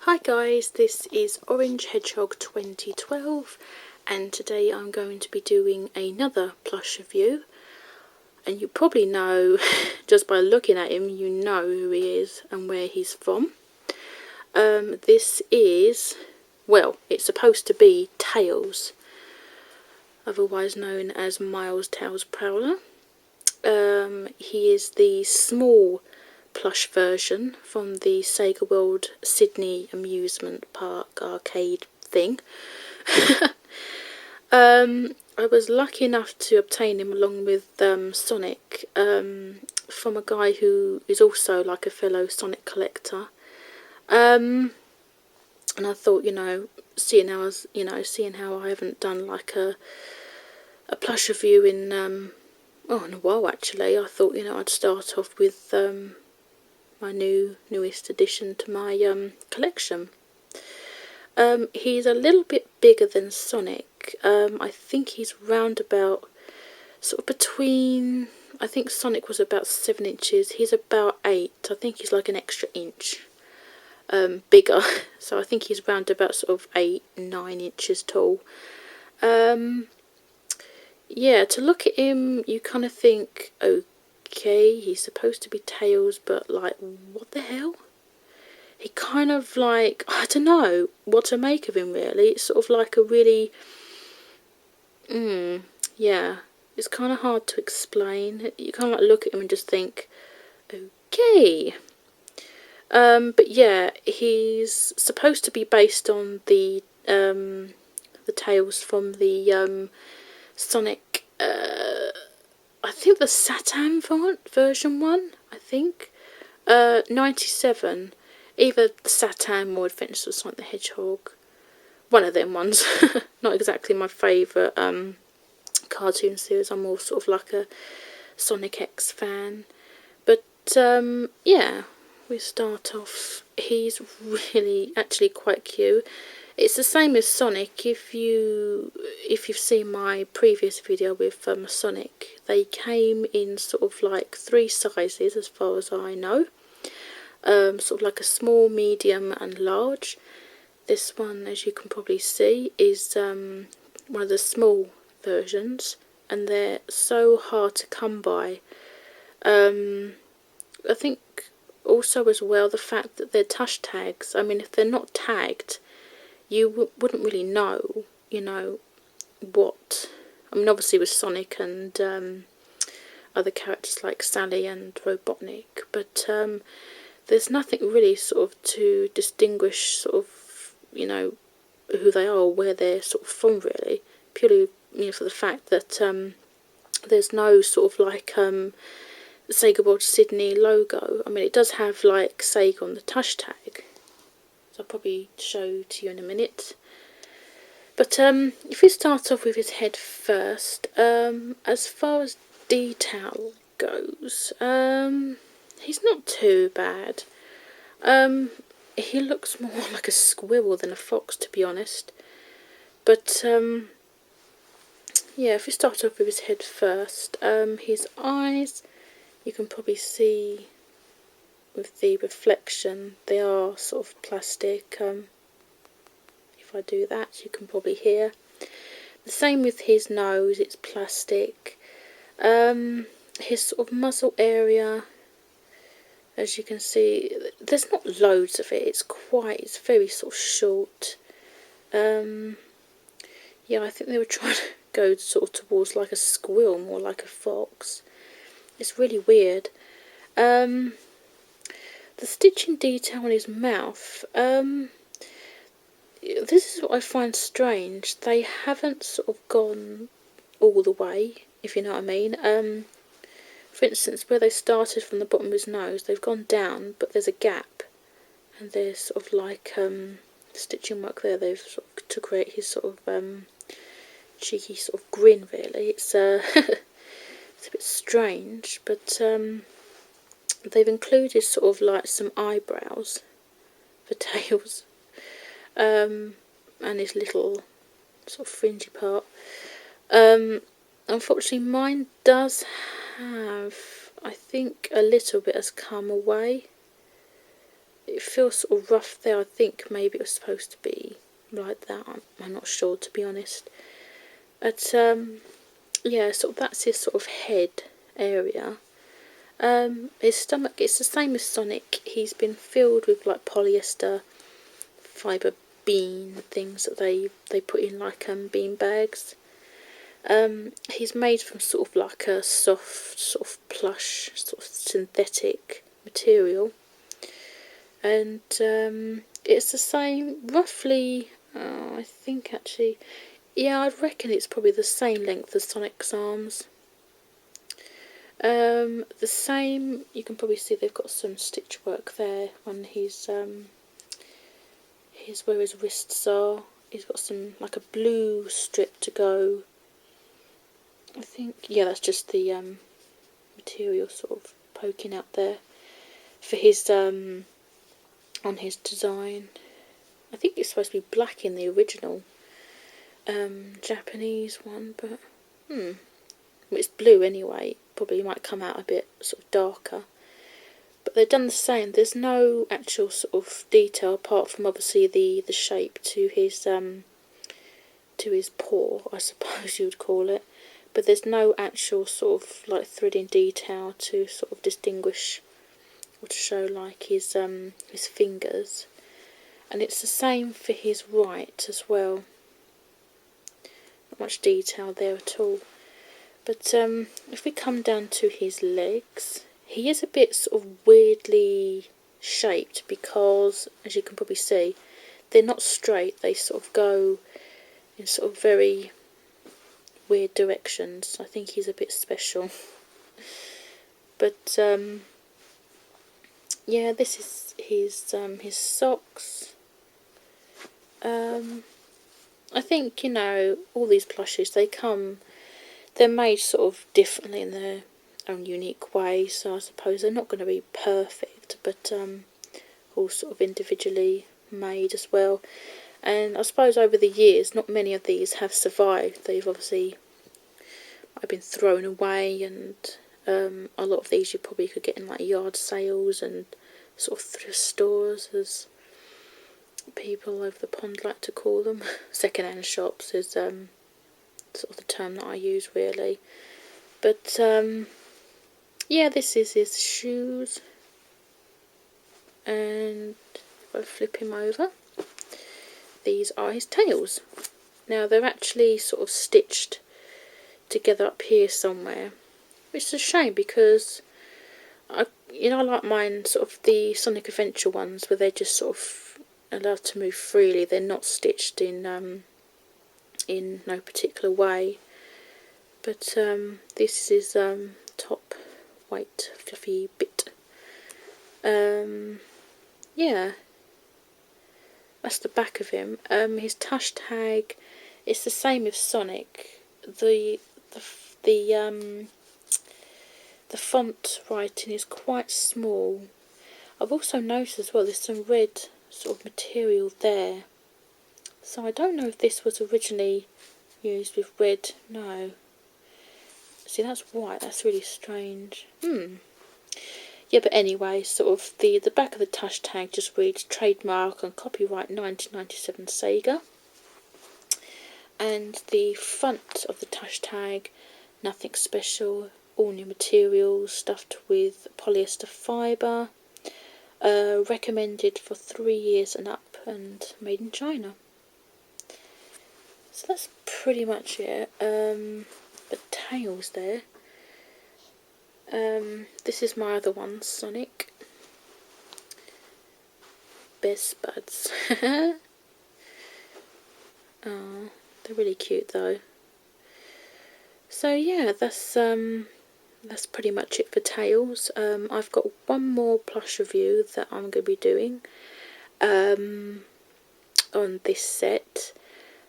Hi guys, this is Orange Hedgehog 2012 and today I'm going to be doing another plush review, and you probably know just by looking at him, you know who he is and where he's from. This is, well, it's supposed to be Tails, otherwise known as Miles Tails Prowler. He is the small plush version from the Sega World Sydney amusement park arcade thing. I was lucky enough to obtain him along with Sonic from a guy who is also like a fellow Sonic collector. And I thought, seeing how I haven't done like a plush review in in a while actually, I thought I'd start off with my newest addition to my collection. He's a little bit bigger than Sonic. I think he's round about sort of between, I think Sonic was about 7 inches, he's about 8. I think he's like an extra inch bigger, so I think he's round about sort of 8-9 inches tall. Yeah, to look at him you kind of think, okay, he's supposed to be Tails, but like, what the hell? He kind of like, I don't know what to make of him really. It's sort of like a really, yeah, it's kind of hard to explain. You kind of like look at him and just think, okay. But yeah, he's supposed to be based on the Tails from the Sonic, I think the Saturn version one, I think, 97. Either the Saturn or Adventures of Sonic the Hedgehog. One of them ones. Not exactly my favourite cartoon series. I'm more sort of like a Sonic X fan. But yeah, we start off. He's really actually quite cute. It's the same as Sonic. If you've seen my previous video with Sonic, they came in sort of like 3 sizes as far as I know. Sort of like a small, medium and large. This one, as you can probably see, is one of the small versions, and they're so hard to come by. I think also as well the fact that they're touch tags. I mean, if they're not tagged, you wouldn't really know, what. I mean, obviously with Sonic and other characters like Sally and Robotnik, but there's nothing really sort of to distinguish sort of, who they are or where they're sort of from really. Purely, for the fact that there's no sort of like Sega World Sydney logo. I mean, it does have like Sega on the touch tag, so I'll probably show to you in a minute. But if we start off with his head first, as far as detail goes, he's not too bad. He looks more like a squirrel than a fox, to be honest. But yeah, if we start off with his head first, his eyes, you can probably see with the reflection, they are sort of plastic. If I do that, you can probably hear. The same with his nose, it's plastic. His sort of muzzle area, as you can see, there's not loads of it. It's very sort of short. Yeah, I think they were trying to go sort of towards like a squirrel, more like a fox. It's really weird. The stitching detail on his mouth, this is what I find strange. They haven't sort of gone all the way, if you know what I mean. For instance, where they started from the bottom of his nose, they've gone down, but there's a gap, and there's sort of like stitching work there. They've sort of to create his sort of cheeky sort of grin. Really, it's it's a bit strange, but they've included sort of like some eyebrows for Tails, and his little sort of fringy part. Unfortunately, mine does have, I think a little bit has come away. it feels sort of rough there. I think maybe it was supposed to be like that. I'm not sure, to be honest. But yeah, sort of that's his sort of head area. His stomach, it's the same as Sonic. He's been filled with like polyester fibre bean things that they put in like bean bags. He's made from sort of like a soft, sort of plush, sort of synthetic material, and it's the same roughly. I think actually, yeah, I'd reckon it's probably the same length as Sonic's arms. The same, you can probably see they've got some stitch work there on his where his wrists are. He's got some, like a blue strip to go. I think, yeah, that's just the material sort of poking out there for his, on his design. I think it's supposed to be black in the original Japanese one, but well, it's blue anyway. Probably might come out a bit sort of darker. But they've done the same. There's no actual sort of detail apart from obviously the shape to his paw, I suppose you would call it. But there's no actual sort of like threading detail to sort of distinguish or to show like his fingers. And it's the same for his right as well. Not much detail there at all. But if we come down to his legs, he is a bit sort of weirdly shaped because, as you can probably see, they're not straight. They sort of go in sort of very weird directions. I think he's a bit special. But yeah, this is his socks. I think, you know, all these plushes, they're made sort of differently in their own unique way, so I suppose they're not going to be perfect, but all sort of individually made as well. And I suppose over the years, not many of these have survived. They've obviously been thrown away, and a lot of these you probably could get in like yard sales and sort of thrift stores, as people over the pond like to call them. Second-hand shops is sort of the term that I use, really. But yeah, this is his shoes, and if I flip him over, these are his tails. Now they're actually sort of stitched together up here somewhere, which is a shame because I like mine sort of the Sonic Adventure ones where they're just sort of allowed to move freely. They're not stitched in no particular way. But this is top white fluffy bit. Yeah, that's the back of him. His tush tag, it's the same with Sonic. The font writing is quite small. I've also noticed as well there's some red sort of material there. So I don't know if this was originally used with red. No. See, that's white. That's really strange. Yeah, but anyway, sort of the back of the tush tag just reads trademark and copyright 1997 Sega. And the front of the tush tag, nothing special, all new materials, stuffed with polyester fibre, recommended for 3 years and up, and made in China. So that's pretty much it. The tails there. This is my other one, Sonic. Best buds. Oh, they're really cute though. So yeah, that's pretty much it for tails. I've got one more plush review that I'm going to be doing on this set.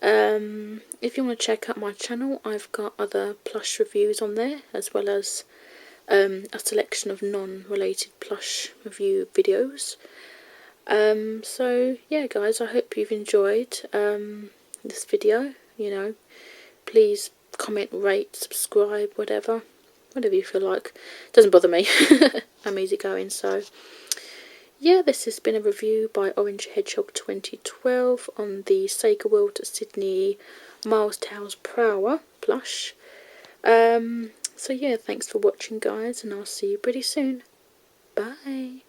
If you want to check out my channel, I've got other plush reviews on there, as well as a selection of non-related plush review videos. So yeah guys, I hope you've enjoyed this video. You know, please comment, rate, subscribe, whatever you feel like. Doesn't bother me. I'm easygoing, so yeah, this has been a review by Orange Hedgehog 2012 on the Sega World Sydney Miles Towers Prower plush. So yeah, thanks for watching guys, and I'll see you pretty soon. Bye.